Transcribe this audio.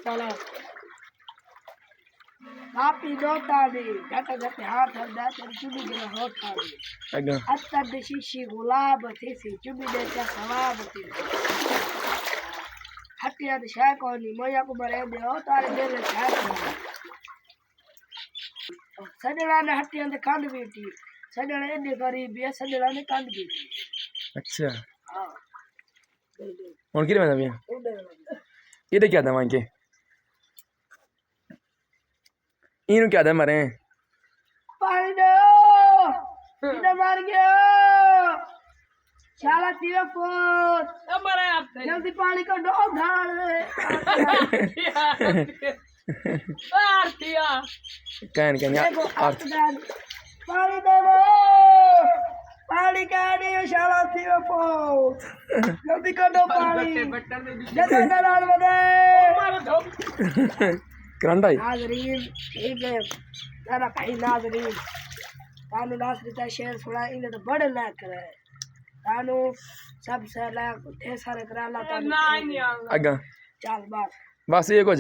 चलो copy NOTA दी घट घट हाथ हदा तेरी चुबी दे होठा दी अगा अत्तर दे शीशी गुलाब थी सी चुबी दे क्या सवाब थी हटिया दे शय कोनी मोया को मरे दे हो तारे दिल छा सजड़ा ने हटिया दे कंद बीटी सजड़ा एडी गरीब है सजड़ा ने कंद बीटी अच्छा हां कौन किरे में ये क्या था वहां के इनु क्या था मरे पानी दो इधर मार गया शाला तीर पोत हमारे आप जल्दी पानी का डो ढाल आरतिया कहन पानी दे पानी का नहीं शाला तीर पोत जल्दी कर दो पानी जल्दी डाल बदे करंटाई नाजरीन ठीक है मेरा भाई नाजरीन कानू नासरीता शेर सुना इन्हें तो बड़े लायक करे कानू सबसे लायक ढेर सारे करा ला नहीं अगा चल बस बस ये कुछ